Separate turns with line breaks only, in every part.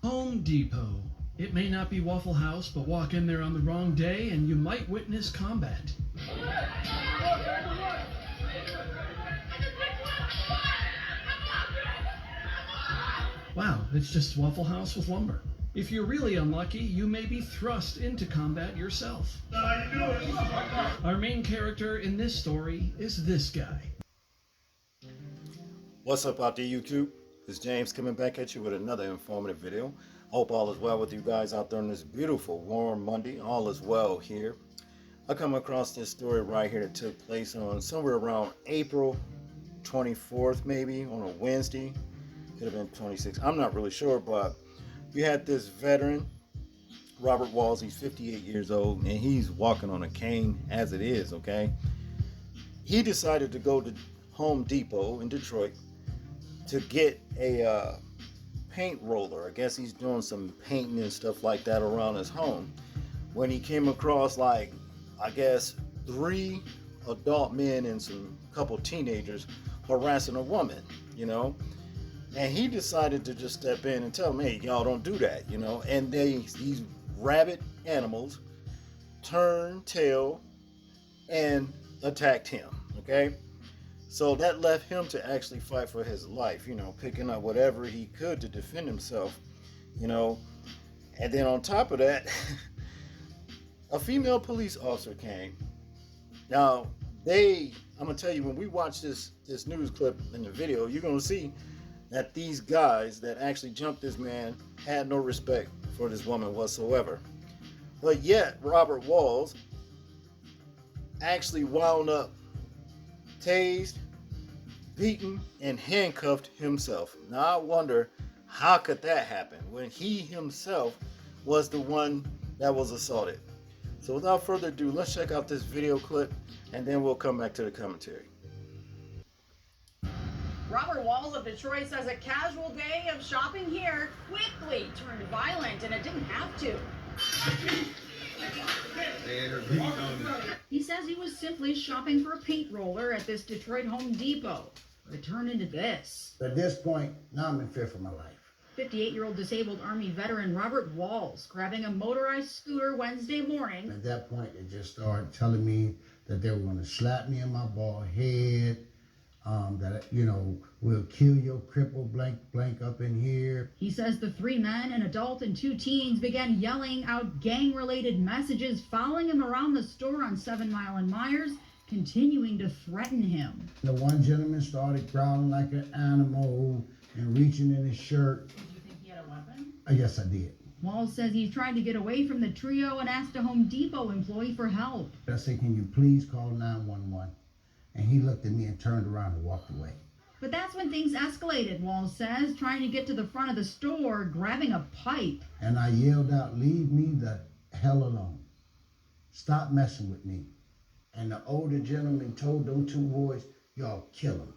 Home Depot. It may not be Waffle House, but walk in there on the wrong day and you might witness combat. Wow, it's just Waffle House with lumber. If you're really unlucky, you may be thrust into combat yourself. Our main character in this story is this guy.
What's up out there, YouTube? It's James coming back at you with another informative video. Hope all is well with you guys out there on this beautiful warm Monday. All is well here. I come across this story right here that took place on somewhere around April 24th, maybe on a Wednesday. Could have been 26th. I'm not really sure, but you had this veteran, Robert Walls. He's 58 years old and he's walking on a cane as it is, okay? He decided to go to Home Depot in Detroit to get a paint roller. I guess he's doing some painting and stuff like that around his home when he came across, like, I guess 3 adult men and some couple teenagers harassing a woman, you know. And he decided to just step in and tell them, hey, y'all don't do that, you know. And these rabid animals turned tail and attacked him, okay. So that left him to actually fight for his life, you know, picking up whatever he could to defend himself, you know. And then on top of that, a female police officer came. Now, I'm going to tell you, when we watch this news clip in the video, you're going to see that these guys that actually jumped this man had no respect for this woman whatsoever. But yet, Robert Walls actually wound up tased, beaten, and handcuffed himself. Now I wonder, how could that happen when he himself was the one that was assaulted? So without further ado, let's check out this video clip and then we'll come back to the commentary.
Robert Walls of Detroit says a casual day of shopping here quickly turned violent, and it didn't have to. He says he was simply shopping for a paint roller at this Detroit Home Depot. But it turned into this.
At this point, now I'm in fear for my life.
58-year-old disabled Army veteran Robert Walls grabbing a motorized scooter Wednesday morning.
At that point, they just started telling me that they were going to slap me in my bald head, that, you know, we'll kill your cripple blank up in here.
He says the 3 men, an adult and 2 teens, began yelling out gang-related messages, following him around the store on 7 Mile and Myers, continuing to threaten him.
The one gentleman started growling like an animal and reaching in his shirt.
Did you think he had a weapon?
Yes, I did.
Walls says he's trying to get away from the trio and asked a Home Depot employee for help.
I said, can you please call 911? And he looked at me and turned around and walked away.
But that's when things escalated, Walls says, trying to get to the front of the store, grabbing a pipe.
And I yelled out, leave me the hell alone. Stop messing with me. And the older gentleman told them 2 boys, y'all kill him.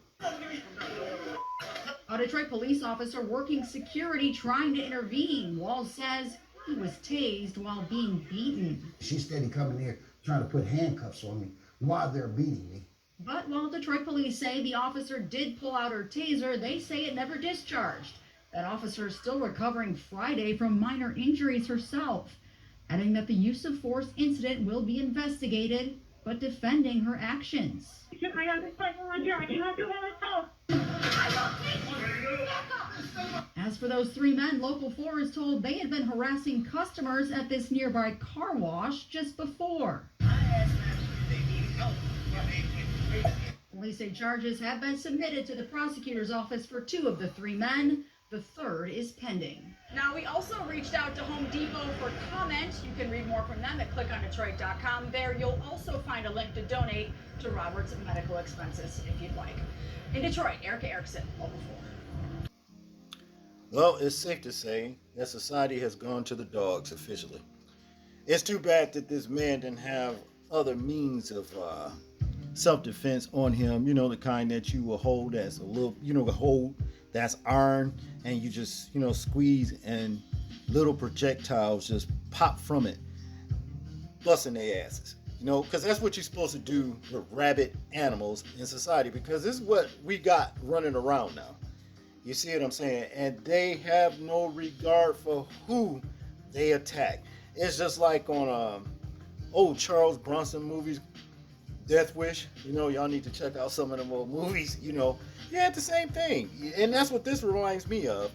A Detroit police officer working security trying to intervene. Walls says he was tased while being beaten.
She steady coming here trying to put handcuffs on me while they're beating me.
But while Detroit police say the officer did pull out her taser, they say it never discharged. That officer is still recovering Friday from minor injuries herself, adding that the use of force incident will be investigated, but defending her actions. As for those 3 men, Local 4 is told they had been harassing customers at this nearby car wash just before. Police say charges have been submitted to the prosecutor's office for 2 of the 3 men. The 3rd is pending. Now, we also reached out to Home Depot for comment. You can read more from them at clickondetroit.com. There, you'll also find a link to donate to Robert's medical expenses if you'd like. In Detroit, Erica Erickson, Local 4.
Well, it's safe to say that society has gone to the dogs officially. It's too bad that this man didn't have other means of self-defense on him, you know, the kind that you will hold as a little, you know, hold that's iron, and you just, you know, squeeze and little projectiles just pop from it, busting their asses, you know, because that's what you're supposed to do with rabid animals in society, because this is what we got running around now. You see what I'm saying? And they have no regard for who they attack. It's just like on old Charles Bronson movies, Death Wish. You know, y'all need to check out some of them old movies. You know, you had the same thing. And that's what this reminds me of.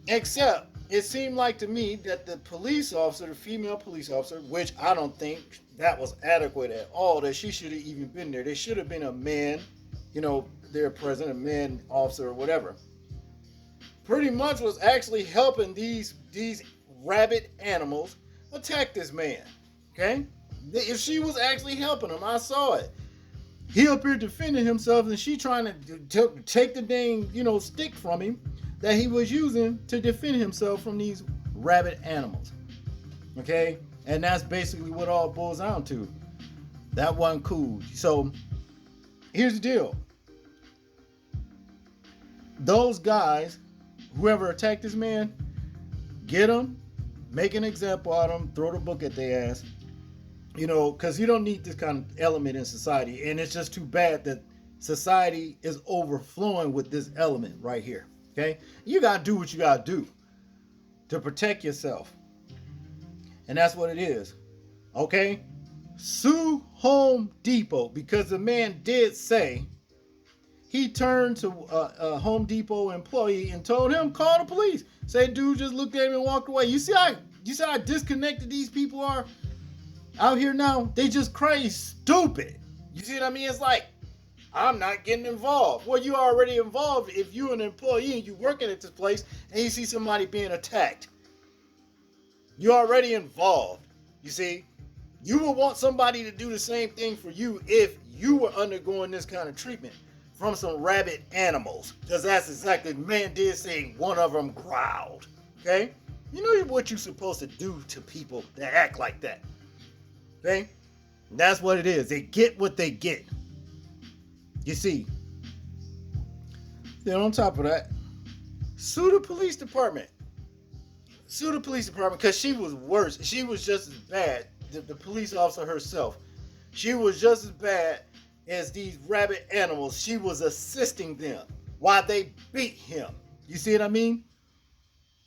Except, it seemed like to me that the police officer, the female police officer, which I don't think that was adequate at all, that she should have even been there. There should have been a man, you know, there present, a man officer or whatever. Pretty much was actually helping these rabid animals attack this man. Okay? If she was actually helping him, I saw it. He up here defending himself, and she trying to take the dang, you know, stick from him that he was using to defend himself from these rabid animals. Okay? And that's basically what all boils down to. That wasn't cool. So, here's the deal. Those guys, whoever attacked this man, get them, make an example out of them, throw the book at their ass. You know, because you don't need this kind of element in society. And it's just too bad that society is overflowing with this element right here. Okay? You got to do what you got to do to protect yourself. And that's what it is. Okay? Sue Home Depot, because the man did say he turned to a Home Depot employee and told him, call the police. Say, dude just looked at him and walked away. You see how disconnected these people are out here now? They just crazy stupid. You see what I mean? It's like, I'm not getting involved. Well, you already involved if you're an employee and you're working at this place and you see somebody being attacked. You're already involved. You see, you would want somebody to do the same thing for you if you were undergoing this kind of treatment from some rabid animals. Because that's exactly, the man did say one of them growled. Okay? You know what you're supposed to do to people that act like that. Okay? And that's what it is. They get what they get. You see, then on top of that, sue the police department. Sue the police department because she was worse. She was just as bad. The police officer herself. She was just as bad as these rabid animals. She was assisting them while they beat him. You see what I mean?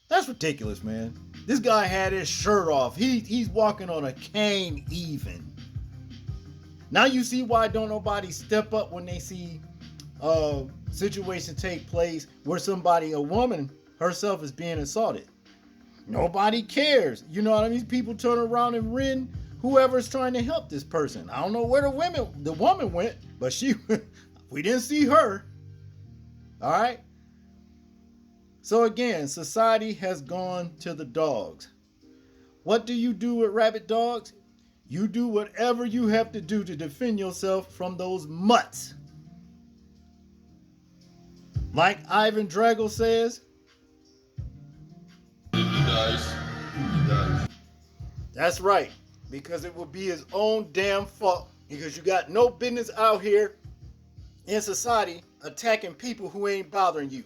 That's ridiculous, man. This guy had his shirt off. He's walking on a cane even. Now you see why don't nobody step up when they see a situation take place where a woman herself is being assaulted. Nobody cares. You know what I mean? People turn around and rend whoever's trying to help this person. I don't know where the woman went, but we didn't see her. All right? So again, society has gone to the dogs. What do you do with rabid dogs? You do whatever you have to do to defend yourself from those mutts. Like Ivan Drago says,
he dies.
That's right, because it will be his own damn fault, because you got no business out here in society attacking people who ain't bothering you,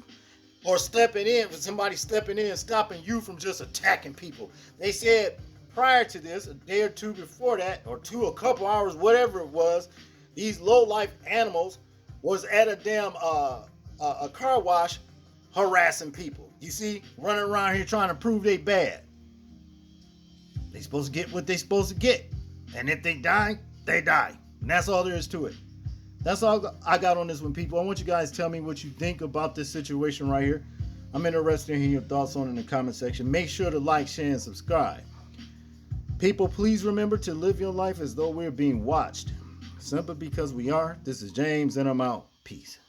or somebody stepping in and stopping you from just attacking people. They said prior to this, a day or two before that, or a couple hours, whatever it was, these low-life animals was at a damn a car wash harassing people. You see, running around here trying to prove they bad. They supposed to get what they supposed to get. And if they die, they die. And that's all there is to it. That's all I got on this one, people. I want you guys to tell me what you think about this situation right here. I'm interested in hearing your thoughts on it in the comment section. Make sure to like, share, and subscribe. People, please remember to live your life as though we're being watched. Simply because we are. This is James, and I'm out. Peace.